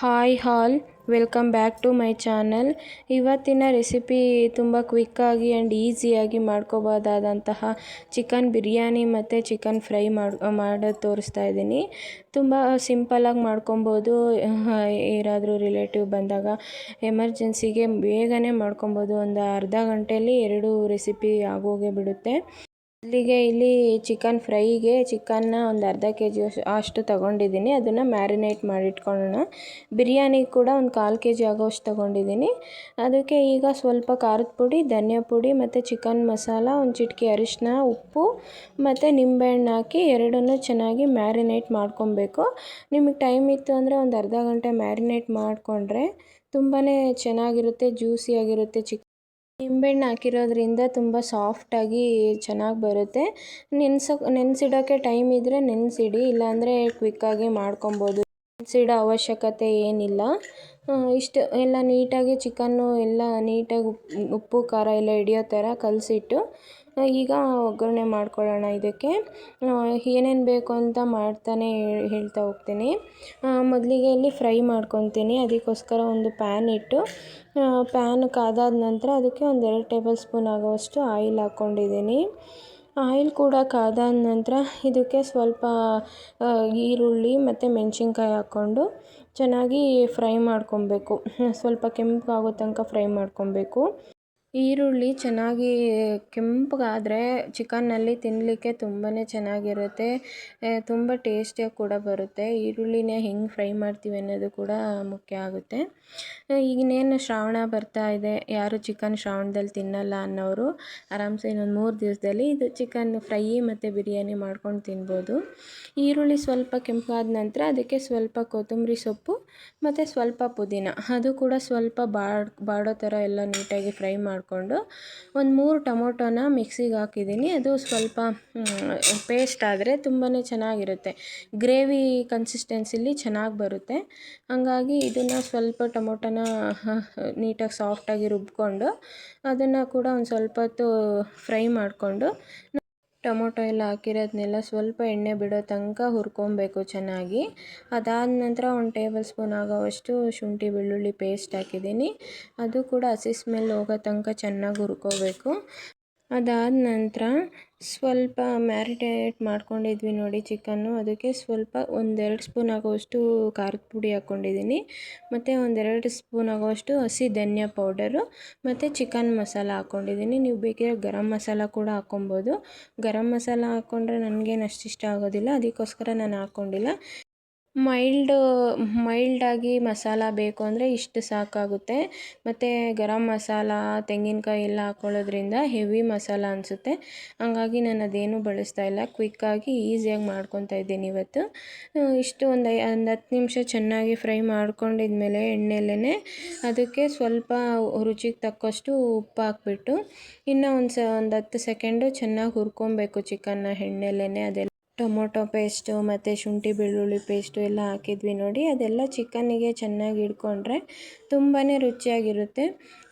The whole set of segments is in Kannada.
Hi all, welcome back to my channel. ಇವತ್ತಿನ ರೆಸಿಪಿ ತುಂಬ ಕ್ವಿಕ್ಕಾಗಿ ಆ್ಯಂಡ್ ಈಸಿಯಾಗಿ ಮಾಡ್ಕೋಬೋದಾದಂತಹ ಚಿಕನ್ ಬಿರಿಯಾನಿ ಮತ್ತು ಚಿಕನ್ ಫ್ರೈ ಮಾಡೋದು ತೋರಿಸ್ತಾ ಇದ್ದೀನಿ. ತುಂಬ ಸಿಂಪಲ್ಲಾಗಿ ಮಾಡ್ಕೊಬೋದು. ಯಾರಾದರೂ ರಿಲೇಟಿವ್ ಬಂದಾಗ ಎಮರ್ಜೆನ್ಸಿಗೆ ಬೇಗನೆ ಮಾಡ್ಕೊಬೋದು. ಒಂದು ಅರ್ಧ ಗಂಟೆಯಲ್ಲಿ 2 ರೆಸಿಪಿ ಆಗೋಗೇ ಬಿಡುತ್ತೆ. ಇಲ್ಲಿ ಚಿಕನ್ ಫ್ರೈಗೆ ಚಿಕನ್ನ ಒಂದು ಅರ್ಧ kg ಅಷ್ಟು ತೊಗೊಂಡಿದ್ದೀನಿ. ಅದನ್ನು ಮ್ಯಾರಿನೇಟ್ ಮಾಡಿಟ್ಕೊಳ್ಳೋಣ. ಬಿರಿಯಾನಿ ಕೂಡ ಒಂದು 1/4 kg ಆಗೋಷ್ಟು ತೊಗೊಂಡಿದ್ದೀನಿ. ಅದಕ್ಕೆ ಈಗ ಸ್ವಲ್ಪ ಖಾರದ ಪುಡಿ, ಧನಿಯಾ ಪುಡಿ ಮತ್ತು ಚಿಕನ್ ಮಸಾಲ, ಒಂದು ಚಿಟಿಕೆ ಅರಿಶಿನ, ಉಪ್ಪು ಮತ್ತು ನಿಂಬೆಹಣ್ಣು ಹಾಕಿ ಎರಡನ್ನೂ ಚೆನ್ನಾಗಿ ಮ್ಯಾರಿನೇಟ್ ಮಾಡ್ಕೊಬೇಕು. ನಿಮಗೆ ಟೈಮ್ ಇತ್ತು ಅಂದರೆ ಒಂದು ಅರ್ಧ ಗಂಟೆ ಮ್ಯಾರಿನೇಟ್ ಮಾಡಿಕೊಂಡ್ರೆ ತುಂಬಾ ಚೆನ್ನಾಗಿರುತ್ತೆ, ಜ್ಯೂಸಿಯಾಗಿರುತ್ತೆ. ನಿಂಬೆಹಣ್ಣು ಹಾಕಿರೋದ್ರಿಂದ ತುಂಬ ಸಾಫ್ಟಾಗಿ ಚೆನ್ನಾಗಿ ಬರುತ್ತೆ. ನೆನೆಸಿಡೋಕ್ಕೆ ಟೈಮ್ ಇದ್ದರೆ ನೆನೆಸಿಡಿ, ಇಲ್ಲಾಂದರೆ ಕ್ವಿಕ್ಕಾಗಿ ಮಾಡ್ಕೊಬೋದು. ನೆನೆಸಿಡೋ ಅವಶ್ಯಕತೆ ಏನಿಲ್ಲ. ಇಷ್ಟು ಎಲ್ಲ ನೀಟಾಗಿ ಚಿಕನ್ನು ಎಲ್ಲ ನೀಟಾಗಿ ಉಪ್ಪು ಖಾರ ಎಲ್ಲ ಹಿಡಿಯೋ ಥರ ಕಲಸಿಟ್ಟು ಈಗ ಒಗ್ಗರಣೆ ಮಾಡ್ಕೊಳ್ಳೋಣ. ಇದಕ್ಕೆ ಏನೇನು ಬೇಕು ಅಂತ ಮಾಡ್ತಾನೆ ಹೇಳ್ತಾ ಹೋಗ್ತೀನಿ. ಮೊದಲಿಗೆ ಇಲ್ಲಿ ಫ್ರೈ ಮಾಡ್ಕೊತೀನಿ. ಅದಕ್ಕೋಸ್ಕರ ಒಂದು ಪ್ಯಾನ್ ಇಟ್ಟು ಪ್ಯಾನ್ ಕಾದಾದ ನಂತರ ಅದಕ್ಕೆ ಒಂದು 2 ಟೇಬಲ್ ಸ್ಪೂನ್ ಆಗುವಷ್ಟು ಆಯಿಲ್ ಹಾಕ್ಕೊಂಡಿದ್ದೀನಿ. ಆಯಿಲ್ ಕೂಡ ಕಾದಾದ ನಂತರ ಇದಕ್ಕೆ ಸ್ವಲ್ಪ ಈರುಳ್ಳಿ ಮತ್ತು ಮೆಣಸಿನ್ಕಾಯಿ ಹಾಕ್ಕೊಂಡು ಚೆನ್ನಾಗಿ ಫ್ರೈ ಮಾಡ್ಕೊಬೇಕು. ಸ್ವಲ್ಪ ಕೆಂಪಾಗೋ ತನಕ ಫ್ರೈ ಮಾಡ್ಕೊಬೇಕು. ಈರುಳ್ಳಿ ಚೆನ್ನಾಗಿ ಕೆಂಪಗಾದರೆ ಚಿಕನ್ನಲ್ಲಿ ತಿನ್ನಲಿಕ್ಕೆ ತುಂಬಾ ಚೆನ್ನಾಗಿರುತ್ತೆ, ತುಂಬ ಟೇಸ್ಟಿಯಾಗಿ ಕೂಡ ಬರುತ್ತೆ. ಈರುಳ್ಳಿನ ಹೆಂಗೆ ಫ್ರೈ ಮಾಡ್ತೀವಿ ಅನ್ನೋದು ಕೂಡ ಮುಖ್ಯ ಆಗುತ್ತೆ. ಈಗಿನ್ನೇನು ಶ್ರಾವಣ ಬರ್ತಾ ಇದೆ, ಯಾರು ಚಿಕನ್ ಶ್ರಾವಣದಲ್ಲಿ ತಿನ್ನಲ್ಲ ಅನ್ನೋರು ಆರಾಮ್ಸೆ ಇನ್ನೊಂದು 3 ದಿವಸದಲ್ಲಿ ಇದು ಚಿಕನ್ ಫ್ರೈ ಮತ್ತು ಬಿರಿಯಾನಿ ಮಾಡ್ಕೊಂಡು ತಿನ್ಬೋದು. ಈರುಳ್ಳಿ ಸ್ವಲ್ಪ ಕೆಂಪಾದ ನಂತರ ಅದಕ್ಕೆ ಸ್ವಲ್ಪ ಕೊತ್ತಂಬರಿ ಸೊಪ್ಪು ಮತ್ತು ಸ್ವಲ್ಪ ಪುದೀನ, ಅದು ಕೂಡ ಸ್ವಲ್ಪ ಬಾಡೋ ಥರ ಎಲ್ಲ ನೀಟಾಗಿ ಫ್ರೈ ಮಾಡಿಕೊಂಡು ಒಂದು 3 ಟೊಮೊಟೊನ ಮಿಕ್ಸಿಗೆ ಹಾಕಿದ್ದೀನಿ. ಅದು ಸ್ವಲ್ಪ ಪೇಸ್ಟ್ ಆದರೆ ತುಂಬಾ ಚೆನ್ನಾಗಿರುತ್ತೆ, ಗ್ರೇವಿ ಕನ್ಸಿಸ್ಟೆನ್ಸಿಲಿ ಚೆನ್ನಾಗಿ ಬರುತ್ತೆ. ಹಾಗಾಗಿ ಇದನ್ನು ಸ್ವಲ್ಪ ಟೊಮೊಟೊನ ನೀಟಾಗಿ ಸಾಫ್ಟಾಗಿ ರುಬ್ಕೊಂಡು ಅದನ್ನು ಕೂಡ ಒಂದು ಸ್ವಲ್ಪ ಹೊತ್ತು ಫ್ರೈ ಮಾಡಿಕೊಂಡು ಟೊಮೊಟೊ ಎಲ್ಲ ಹಾಕಿರೋದನ್ನೆಲ್ಲ ಸ್ವಲ್ಪ ಎಣ್ಣೆ ಬಿಡೋ ತನಕ ಹುರ್ಕೊಬೇಕು ಚೆನ್ನಾಗಿ. ಅದಾದ ನಂತರ 1 ಟೇಬಲ್ ಸ್ಪೂನ್ ಆಗೋವಷ್ಟು ಶುಂಠಿ ಬೆಳ್ಳುಳ್ಳಿ ಪೇಸ್ಟ್ ಹಾಕಿದ್ದೀನಿ. ಅದು ಕೂಡ ಹಸಿ ಸ್ಮೆಲ್ ಹೋಗೋ ತನಕ ಚೆನ್ನಾಗಿ ಹುರ್ಕೋಬೇಕು. ಅದಾದ ನಂತರ ಸ್ವಲ್ಪ ಮ್ಯಾರಿನೇಟ್ ಮಾಡ್ಕೊಂಡಿದ್ವಿ ನೋಡಿ ಚಿಕನ್ನು, ಅದಕ್ಕೆ ಸ್ವಲ್ಪ 1-2 ಸ್ಪೂನ್ ಆಗೋವಷ್ಟು ಖಾರದ ಪುಡಿ ಹಾಕ್ಕೊಂಡಿದ್ದೀನಿ ಮತ್ತು 1-2 ಸ್ಪೂನ್ ಆಗೋವಷ್ಟು ಹಸಿ ಧನಿಯಾ ಪೌಡರು ಮತ್ತು ಚಿಕನ್ ಮಸಾಲ ಹಾಕ್ಕೊಂಡಿದ್ದೀನಿ. ನೀವು ಬೇಕಿದ್ರೆ ಗರಂ ಮಸಾಲ ಕೂಡ ಹಾಕ್ಕೊಬೋದು. ಗರಂ ಮಸಾಲ ಹಾಕ್ಕೊಂಡ್ರೆ ನನಗೇನು ಅಷ್ಟು ಇಷ್ಟ ಆಗೋದಿಲ್ಲ, ಅದಕ್ಕೋಸ್ಕರ ನಾನು ಹಾಕ್ಕೊಂಡಿಲ್ಲ. ಮೈಲ್ಡಾಗಿ ಮಸಾಲ ಬೇಕು ಅಂದರೆ ಇಷ್ಟು ಸಾಕಾಗುತ್ತೆ. ಮತ್ತು ಗರಂ ಮಸಾಲ, ತೆಂಗಿನಕಾಯಿ ಎಲ್ಲ ಹಾಕ್ಕೊಳ್ಳೋದ್ರಿಂದ ಹೆವಿ ಮಸಾಲ ಅನಿಸುತ್ತೆ. ಹಂಗಾಗಿ ನಾನು ಅದೇನೂ ಬಳಸ್ತಾ ಇಲ್ಲ, ಕ್ವಿಕ್ಕಾಗಿ ಈಸಿಯಾಗಿ ಮಾಡ್ಕೊತಾ ಇದ್ದೀನಿ ಇವತ್ತು. ಇಷ್ಟು ಒಂದು 10 ನಿಮಿಷ ಚೆನ್ನಾಗಿ ಫ್ರೈ ಮಾಡ್ಕೊಂಡಿದ್ಮೇಲೆ ಎಣ್ಣೆಲೇ ಅದಕ್ಕೆ ಸ್ವಲ್ಪ ರುಚಿಗೆ ತಕ್ಕಷ್ಟು ಉಪ್ಪು ಹಾಕ್ಬಿಟ್ಟು ಇನ್ನು ಒಂದು 10 ಸೆಕೆಂಡು ಚೆನ್ನಾಗಿ ಹುರ್ಕೊಬೇಕು ಚಿಕನ್ನ ಎಣ್ಣೆಲೇ. ಅದೆಲ್ಲ ಟೊಮೊಟೊ ಪೇಸ್ಟು ಮತ್ತು ಶುಂಠಿ ಬೆಳ್ಳುಳ್ಳಿ ಪೇಸ್ಟು ಎಲ್ಲ ಹಾಕಿದ್ವಿ ನೋಡಿ, ಅದೆಲ್ಲ ಚಿಕನ್ನಿಗೆ ಚೆನ್ನಾಗಿ ಹಿಡ್ಕೊಂಡ್ರೆ ತುಂಬಾ ರುಚಿಯಾಗಿರುತ್ತೆ.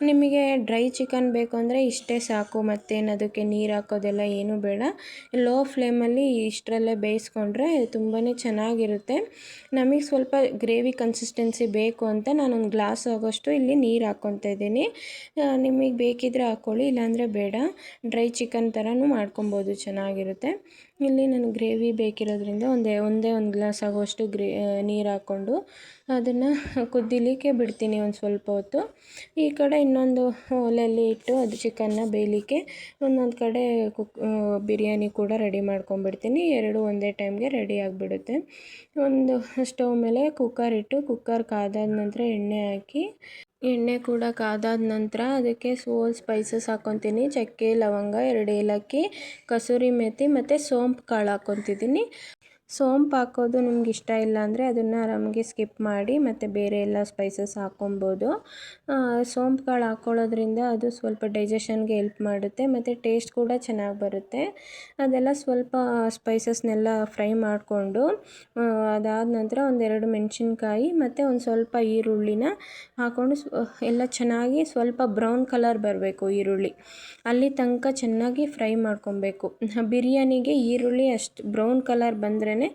ನಿಮಗೆ ಡ್ರೈ ಚಿಕನ್ ಬೇಕು ಅಂದರೆ ಇಷ್ಟೇ ಸಾಕು, ಮತ್ತೇನು ಅದಕ್ಕೆ ನೀರು ಹಾಕೋದೆಲ್ಲ ಏನೂ ಬೇಡ. ಲೋ ಫ್ಲೇಮಲ್ಲಿ ಇಷ್ಟರಲ್ಲೇ ಬೇಯಿಸ್ಕೊಂಡ್ರೆ ತುಂಬಾ ಚೆನ್ನಾಗಿರುತ್ತೆ. ನಮಗೆ ಸ್ವಲ್ಪ ಗ್ರೇವಿ ಕನ್ಸಿಸ್ಟೆನ್ಸಿ ಬೇಕು ಅಂತ ನಾನೊಂದು ಗ್ಲಾಸ್ ಆಗೋಷ್ಟು ಇಲ್ಲಿ ನೀರು ಹಾಕ್ಕೊತಾ ಇದ್ದೀನಿ. ನಿಮಗೆ ಬೇಕಿದ್ದರೆ ಹಾಕ್ಕೊಳ್ಳಿ, ಇಲ್ಲಾಂದರೆ ಬೇಡ. ಡ್ರೈ ಚಿಕನ್ ಥರನೂ ಮಾಡ್ಕೊಬೋದು, ಚೆನ್ನಾಗಿರುತ್ತೆ. ಇಲ್ಲಿ ನಾನು ಗ್ರೇವಿ ಬೇಕಿರೋದ್ರಿಂದ ಒಂದೇ ಒಂದು ಗ್ಲಾಸ್ ಆಗೋಷ್ಟು ನೀರು ಹಾಕ್ಕೊಂಡು ಅದನ್ನು ಕುದಿಲಿಕ್ಕೆ ಬಿಡ್ತೀನಿ ಒಂದು ಸ್ವಲ್ಪ ಹೊತ್ತು. ಈ ಕಡೆ ಇನ್ನೊಂದು ಒಲೆಯಲ್ಲಿ ಇಟ್ಟು ಅದು ಚಿಕನ್ನ ಬೇಯಲಿಕ್ಕೆ ಒಂದೊಂದು ಕಡೆ ಬಿರಿಯಾನಿ ಕೂಡ ರೆಡಿ ಮಾಡ್ಕೊಂಬಿಡ್ತೀನಿ. 2 ಒಂದೇ ಟೈಮ್ಗೆ ರೆಡಿ ಆಗಿಬಿಡುತ್ತೆ. ಒಂದು ಸ್ಟವ್ ಮೇಲೆ ಕುಕ್ಕರ್ ಇಟ್ಟು ಕುಕ್ಕರ್ ಕಾದಾದ ನಂತರ ಎಣ್ಣೆ ಹಾಕಿ, ಎಣ್ಣೆ ಕೂಡ ಕಾದಾದ ನಂತರ ಅದಕ್ಕೆ ಸ್ಪೈಸಸ್ ಹಾಕ್ಕೊತೀನಿ. ಚಕ್ಕೆ, ಲವಂಗ, 2 ಏಲಕ್ಕಿ, ಕಸೂರಿ ಮೇಥಿ ಮತ್ತು ಸೋಂಪು ಕಾಳು ಹಾಕ್ಕೊತಿದ್ದೀನಿ. ಸೋಂಪು ಹಾಕೋದು ನಿಮ್ಗೆ ಇಷ್ಟ ಇಲ್ಲ ಅಂದರೆ ಅದನ್ನು ಆರಾಮಾಗಿ ಸ್ಕಿಪ್ ಮಾಡಿ ಮತ್ತು ಬೇರೆ ಎಲ್ಲ ಸ್ಪೈಸಸ್ ಹಾಕ್ಕೊಬೋದು. ಸೋಂಪು ಕಾಳು ಹಾಕ್ಕೊಳ್ಳೋದ್ರಿಂದ ಅದು ಸ್ವಲ್ಪ ಡೈಜೆಷನ್ಗೆ ಹೆಲ್ಪ್ ಮಾಡುತ್ತೆ ಮತ್ತು ಟೇಸ್ಟ್ ಕೂಡ ಚೆನ್ನಾಗಿ ಬರುತ್ತೆ. ಅದೆಲ್ಲ ಸ್ವಲ್ಪ ಸ್ಪೈಸಸ್ನೆಲ್ಲ ಫ್ರೈ ಮಾಡಿಕೊಂಡು ಅದಾದ ನಂತರ 1-2 ಮೆಣಸಿನ್ಕಾಯಿ ಮತ್ತು ಒಂದು ಸ್ವಲ್ಪ ಈರುಳ್ಳಿನ ಹಾಕ್ಕೊಂಡು ಎಲ್ಲ ಚೆನ್ನಾಗಿ ಸ್ವಲ್ಪ ಬ್ರೌನ್ ಕಲರ್ ಬರಬೇಕು ಈರುಳ್ಳಿ, ಅಲ್ಲಿ ತನಕ ಚೆನ್ನಾಗಿ ಫ್ರೈ ಮಾಡ್ಕೊಬೇಕು. ಬಿರಿಯಾನಿಗೆ ಈರುಳ್ಳಿ ಅಷ್ಟು ಬ್ರೌನ್ ಕಲರ್ ಬಂದ್ರೇ ಹಾಕಿದ್ರೇ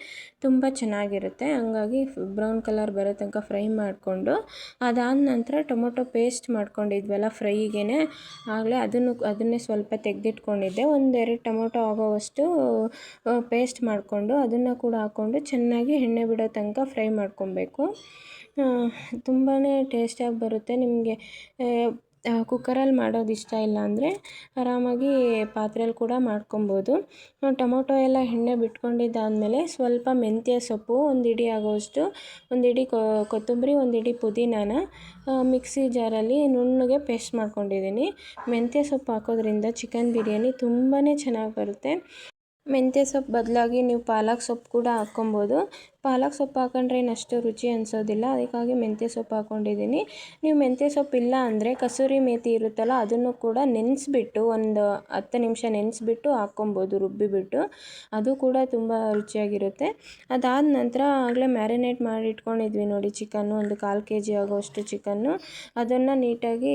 ತುಂಬ ಚೆನ್ನಾಗಿರುತ್ತೆ. ಹಂಗಾಗಿ ಬ್ರೌನ್ ಕಲರ್ ಬರೋ ತನಕ ಫ್ರೈ ಮಾಡಿಕೊಂಡು ಅದಾದ ನಂತರ ಟೊಮೊಟೊ ಪೇಸ್ಟ್ ಮಾಡ್ಕೊಂಡಿದ್ವಲ್ಲ ಫ್ರೈಗೆ ಆಗಲೇ ಅದನ್ನೇ ಸ್ವಲ್ಪ ತೆಗೆದಿಟ್ಕೊಂಡಿದ್ದೆ. ಒಂದೆರಡು ಟೊಮೊಟೊ ಆಗೋವಷ್ಟು ಪೇಸ್ಟ್ ಮಾಡಿಕೊಂಡು ಅದನ್ನು ಕೂಡ ಹಾಕ್ಕೊಂಡು ಚೆನ್ನಾಗಿ ಎಣ್ಣೆ ಬಿಡೋ ತನಕ ಫ್ರೈ ಮಾಡ್ಕೊಬೇಕು. ತುಂಬಾ ಟೇಸ್ಟಿಯಾಗಿ ಬರುತ್ತೆ. ನಿಮಗೆ ಕುಕ್ಕರಲ್ಲಿ ಮಾಡೋದು ಇಷ್ಟ ಇಲ್ಲ ಅಂದರೆ ಆರಾಮಾಗಿ ಪಾತ್ರೆಯಲ್ಲಿ ಕೂಡ ಮಾಡ್ಕೊಬೋದು. ಟೊಮೊಟೊ ಎಲ್ಲ ಎಣ್ಣೆ ಬಿಟ್ಕೊಂಡಿದ್ದಾದಮೇಲೆ ಸ್ವಲ್ಪ ಮೆಂತ್ಯ ಸೊಪ್ಪು ಒಂದು ಹಿಡಿ ಆಗೋವಷ್ಟು, ಒಂದು ಹಿಡಿ ಕೊತ್ತಂಬರಿ, ಒಂದು ಹಿಡಿ ಪುದೀನಾನ ಮಿಕ್ಸಿ ಜಾರಲ್ಲಿ ನುಣ್ಣಗೆ ಪೇಸ್ಟ್ ಮಾಡ್ಕೊಂಡಿದ್ದೀನಿ. ಮೆಂತ್ಯ ಸೊಪ್ಪು ಹಾಕೋದ್ರಿಂದ ಚಿಕನ್ ಬಿರಿಯಾನಿ ತುಂಬಾ ಚೆನ್ನಾಗಿ ಬರುತ್ತೆ. ಮೆಂತ್ಯ ಸೊಪ್ಪು ಬದಲಾಗಿ ನೀವು ಪಾಲಕ್ ಸೊಪ್ಪು ಕೂಡ ಹಾಕ್ಕೊಬೋದು. ಪಾಲಕ್ ಸೊಪ್ಪು ಹಾಕೊಂಡ್ರೆ ಅಷ್ಟು ರುಚಿ ಅನಿಸೋದಿಲ್ಲ, ಅದಕ್ಕಾಗಿ ಮೆಂತ್ಯ ಸೊಪ್ಪು ಹಾಕ್ಕೊಂಡಿದ್ದೀನಿ. ನೀವು ಮೆಂತ್ಯ ಸೊಪ್ಪು ಇಲ್ಲ ಅಂದರೆ ಕಸೂರಿ ಮೇಥಿ ಇರುತ್ತಲ್ಲ ಅದನ್ನು ಕೂಡ ನೆನೆಸ್ಬಿಟ್ಟು ಒಂದು 10 ನಿಮಿಷ ನೆನೆಸ್ಬಿಟ್ಟು ಹಾಕ್ಕೊಬೋದು, ರುಬ್ಬಿಬಿಟ್ಟು. ಅದು ಕೂಡ ತುಂಬ ರುಚಿಯಾಗಿರುತ್ತೆ. ಅದಾದ ನಂತರ ಆಗಲೇ ಮ್ಯಾರಿನೇಟ್ ಮಾಡಿ ಇಟ್ಕೊಂಡಿದ್ವಿ ನೋಡಿ ಚಿಕನ್ನು, ಒಂದು 1/4 kg ಆಗೋಷ್ಟು ಚಿಕನ್ನು, ಅದನ್ನು ನೀಟಾಗಿ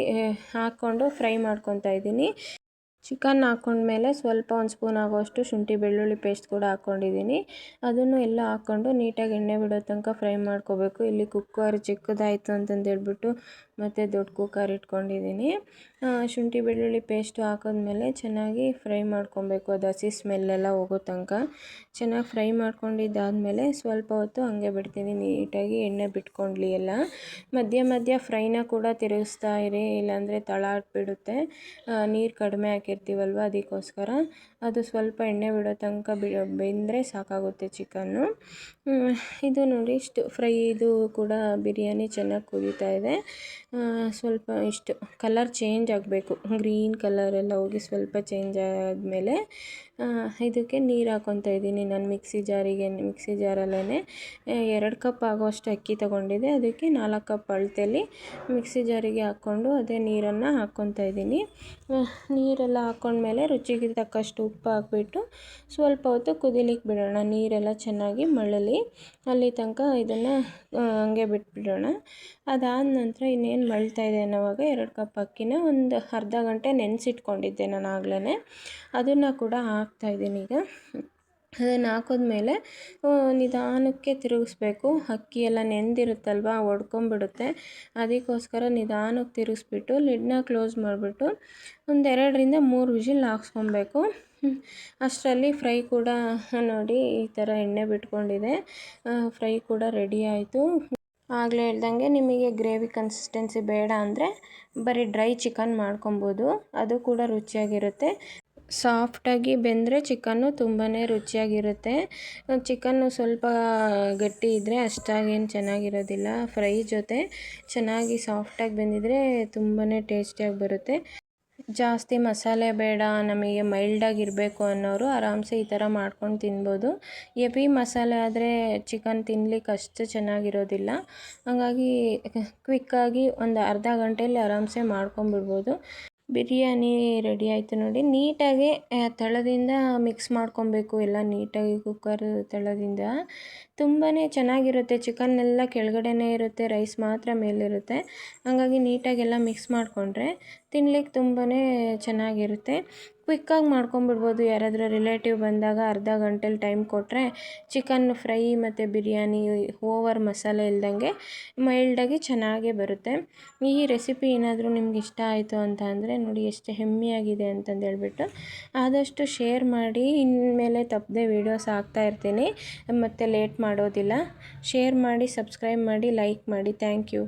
ಹಾಕ್ಕೊಂಡು ಫ್ರೈ ಮಾಡ್ಕೊತಾ ಇದ್ದೀನಿ. ಚಿಕನ್ ಹಾಕ್ಕೊಂಡ್ಮೇಲೆ ಸ್ವಲ್ಪ ಒಂದು ಸ್ಪೂನ್ ಆಗೋಷ್ಟು ಶುಂಠಿ ಬೆಳ್ಳುಳ್ಳಿ ಪೇಸ್ಟ್ ಕೂಡ ಹಾಕ್ಕೊಂಡಿದ್ದೀನಿ. ಅದನ್ನು ಎಲ್ಲ ಹಾಕ್ಕೊಂಡು ನೀಟಾಗಿ ಎಣ್ಣೆ ಬಿಡೋ ತನಕ ಫ್ರೈ ಮಾಡ್ಕೋಬೇಕು. ಇಲ್ಲಿ ಕುಕ್ಕರ್ ಚಿಕ್ಕದಾಯಿತು ಅಂತಂದು ಹೇಳ್ಬಿಟ್ಟು ಮತ್ತು ದೊಡ್ಡ ಕುಕ್ಕರ್ ಇಟ್ಕೊಂಡಿದ್ದೀನಿ. ಶುಂಠಿ ಬೆಳ್ಳುಳ್ಳಿ ಪೇಸ್ಟು ಹಾಕಿದ್ಮೇಲೆ ಚೆನ್ನಾಗಿ ಫ್ರೈ ಮಾಡ್ಕೊಬೇಕು, ಅದು ಹಸಿ ಸ್ಮೆಲ್ಲೆಲ್ಲ ಹೋಗೋ ತನಕ ಚೆನ್ನಾಗಿ ಫ್ರೈ ಮಾಡ್ಕೊಂಡಿದ್ದಾದಮೇಲೆ ಸ್ವಲ್ಪ ಹೊತ್ತು ಹಂಗೆ ಬಿಡ್ತೀನಿ, ನೀಟಾಗಿ ಎಣ್ಣೆ ಬಿಟ್ಕೊಂಡ್ಲಿ ಎಲ್ಲ. ಮಧ್ಯ ಮಧ್ಯ ಫ್ರೈನ ಕೂಡ ತಿರುಗಿಸ್ತಾ ಇರಿ, ಇಲ್ಲಾಂದರೆ ತಳ ಹಟ್ಬಿಡುತ್ತೆ. ನೀರು ಕಡಿಮೆ ಹಾಕಿರ್ತೀವಲ್ವ ಅದಕ್ಕೋಸ್ಕರ. ಅದು ಸ್ವಲ್ಪ ಎಣ್ಣೆ ಬಿಡೋ ತನಕ ಬೆಂದರೆ ಸಾಕಾಗುತ್ತೆ ಚಿಕನ್ನು. ಇದು ನೋಡಿ ಇಷ್ಟು ಫ್ರೈ, ಇದು ಕೂಡ ಬಿರಿಯಾನಿ ಚೆನ್ನಾಗಿ ಕುದೀತಾ ಇದೆ. ಸ್ವಲ್ಪ ಇಷ್ಟು ಕಲರ್ ಚೇಂಜ್ ಆಗಬೇಕು, ಗ್ರೀನ್ ಕಲರೆಲ್ಲ ಹೋಗಿ ಸ್ವಲ್ಪ ಚೇಂಜ್ ಆದಮೇಲೆ ಇದಕ್ಕೆ ನೀರು ಹಾಕ್ಕೊತಾ ಇದ್ದೀನಿ. ನಾನು ಮಿಕ್ಸಿ ಜಾರಲ್ಲೇ 2 ಕಪ್ ಆಗೋಷ್ಟು ಅಕ್ಕಿ ತೊಗೊಂಡಿದ್ದೆ, ಅದಕ್ಕೆ 4 ಕಪ್ ಅಳತೆಯಲ್ಲಿ ಮಿಕ್ಸಿ ಜಾರಿಗೆ ಹಾಕ್ಕೊಂಡು ಅದೇ ನೀರನ್ನು ಹಾಕ್ಕೊತಾ ಇದ್ದೀನಿ. ನೀರೆಲ್ಲ ಹಾಕ್ಕೊಂಡ್ಮೇಲೆ ರುಚಿಗೆ ತಕ್ಕಷ್ಟು ಉಪ್ಪು ಹಾಕ್ಬಿಟ್ಟು ಸ್ವಲ್ಪ ಹೊತ್ತು ಕುದಿಲಿಕ್ಕೆ ಬಿಡೋಣ. ನೀರೆಲ್ಲ ಚೆನ್ನಾಗಿ ಮಳ್ಳಲಿ, ಅಲ್ಲಿ ತನಕ ಇದನ್ನು ಹಂಗೆ ಬಿಟ್ಬಿಡೋಣ. ಅದಾದ ನಂತರ ಇನ್ನೇನು ಮಳ್ತಾ ಇದೆ ಅನ್ನೋವಾಗ 2 ಕಪ್ ಅಕ್ಕಿನ ಒಂದು ಅರ್ಧ ಗಂಟೆ ನೆನೆಸಿಟ್ಕೊಂಡಿದ್ದೆ ನಾನು ಆಗಲೇ, ಅದನ್ನು ಕೂಡ ಹಾಕ್ತಾಯಿದ್ದೀನಿ ಈಗ. ಅದನ್ನು ಹಾಕಿದ್ಮೇಲೆ ನಿಧಾನಕ್ಕೆ ತಿರುಗಿಸ್ಬೇಕು. ಅಕ್ಕಿ ಎಲ್ಲ ನೆಂದಿರುತ್ತಲ್ವ, ಒಡ್ಕೊಂಬಿಡುತ್ತೆ. ಅದಕ್ಕೋಸ್ಕರ ನಿಧಾನಕ್ಕೆ ತಿರುಗಿಸ್ಬಿಟ್ಟು ಲಿಡ್ನ ಕ್ಲೋಸ್ ಮಾಡಿಬಿಟ್ಟು ಒಂದು 2-3 ವಿಷಿಲ್ ಹಾಕ್ಸ್ಕೊಬೇಕು. ಅಷ್ಟರಲ್ಲಿ ಫ್ರೈ ಕೂಡ ನೋಡಿ ಈ ಥರ ಎಣ್ಣೆ ಬಿಟ್ಕೊಂಡಿದೆ. ಫ್ರೈ ಕೂಡ ರೆಡಿ ಆಯಿತು. ಆಗಲೇ ಹೇಳ್ದಂಗೆ ನಿಮಗೆ ಗ್ರೇವಿ ಕನ್ಸಿಸ್ಟೆನ್ಸಿ ಬೇಡ ಅಂದರೆ ಬರೀ ಡ್ರೈ ಚಿಕನ್ ಮಾಡ್ಕೊಬೋದು, ಅದು ಕೂಡ ರುಚಿಯಾಗಿರುತ್ತೆ. ಸಾಫ್ಟಾಗಿ ಬೆಂದರೆ ಚಿಕನ್ನು ತುಂಬಾ ರುಚಿಯಾಗಿರುತ್ತೆ. ಚಿಕನ್ನು ಸ್ವಲ್ಪ ಗಟ್ಟಿ ಇದ್ದರೆ ಅಷ್ಟಾಗೇನು ಚೆನ್ನಾಗಿರೋದಿಲ್ಲ. ಫ್ರೈ ಜೊತೆ ಚೆನ್ನಾಗಿ ಸಾಫ್ಟಾಗಿ ಬೆಂದಿದ್ರೆ ತುಂಬಾ ಟೇಸ್ಟಿಯಾಗಿ ಬರುತ್ತೆ. ಜಾಸ್ತಿ ಮಸಾಲೆ ಬೇಡ, ನಮಗೆ ಮೈಲ್ಡಾಗಿರಬೇಕು ಅನ್ನೋರು ಆರಾಮ್ಸೆ ಈ ಥರ ಮಾಡ್ಕೊಂಡು ತಿನ್ಬೋದು. ಹೆವಿ ಮಸಾಲೆ ಆದರೆ ಚಿಕನ್ ತಿನ್ಲಿಕ್ಕೆ ಅಷ್ಟು ಚೆನ್ನಾಗಿರೋದಿಲ್ಲ. ಹಾಗಾಗಿ ಕ್ವಿಕ್ಕಾಗಿ ಒಂದು ಅರ್ಧ ಗಂಟೆಯಲ್ಲಿ ಆರಾಮ್ಸೆ ಮಾಡ್ಕೊಂಬಿಡ್ಬೋದು. ಬಿರಿಯಾನಿ ರೆಡಿ ಆಯಿತು ನೋಡಿ. ನೀಟಾಗಿ ತಳದಿಂದ ಮಿಕ್ಸ್ ಮಾಡ್ಕೊಬೇಕು ಎಲ್ಲ ನೀಟಾಗಿ, ಕುಕ್ಕರ್ ತಳದಿಂದ ತುಂಬಾ ಚೆನ್ನಾಗಿರುತ್ತೆ. ಚಿಕನ್ನೆಲ್ಲ ಕೆಳಗಡೆನೇ ಇರುತ್ತೆ, ರೈಸ್ ಮಾತ್ರ ಮೇಲಿರುತ್ತೆ. ಹಾಗಾಗಿ ನೀಟಾಗೆಲ್ಲ ಮಿಕ್ಸ್ ಮಾಡಿಕೊಂಡ್ರೆ ತಿನ್ಲಿಕ್ಕೆ ತುಂಬಾ ಚೆನ್ನಾಗಿರುತ್ತೆ. ಕ್ವಿಕ್ಕಾಗಿ ಮಾಡ್ಕೊಂಬಿಡ್ಬೋದು. ಯಾರಾದರೂ ರಿಲೇಟಿವ್ ಬಂದಾಗ ಅರ್ಧ ಗಂಟೆಲಿ ಟೈಮ್ ಕೊಟ್ಟರೆ ಚಿಕನ್ ಫ್ರೈ ಮತ್ತು ಬಿರಿಯಾನಿ ಓವರ್ ಮಸಾಲೆ ಇಲ್ದಂಗೆ ಮೈಲ್ಡಾಗಿ ಚೆನ್ನಾಗೇ ಬರುತ್ತೆ. ಈ ರೆಸಿಪಿ ಏನಾದರೂ ನಿಮ್ಗೆ ಇಷ್ಟ ಆಯಿತು ಅಂತ ಅಂದರೆ ನೋಡಿ ಎಷ್ಟು ಹೆಮ್ಮೆಯಾಗಿದೆ ಅಂತಂದು ಹೇಳ್ಬಿಟ್ಟು ಆದಷ್ಟು ಶೇರ್ ಮಾಡಿ. ಇನ್ಮೇಲೆ ತಪ್ಪದೆ ವೀಡಿಯೋಸ್ ಹಾಕ್ತಾ ಇರ್ತೀನಿ, ಮತ್ತು ಲೇಟ್ ಮಾಡೋದಿಲ್ಲ. ಶೇರ್ ಮಾಡಿ, ಸಬ್ಸ್ಕ್ರೈಬ್ ಮಾಡಿ, ಲೈಕ್ ಮಾಡಿ. Thank you.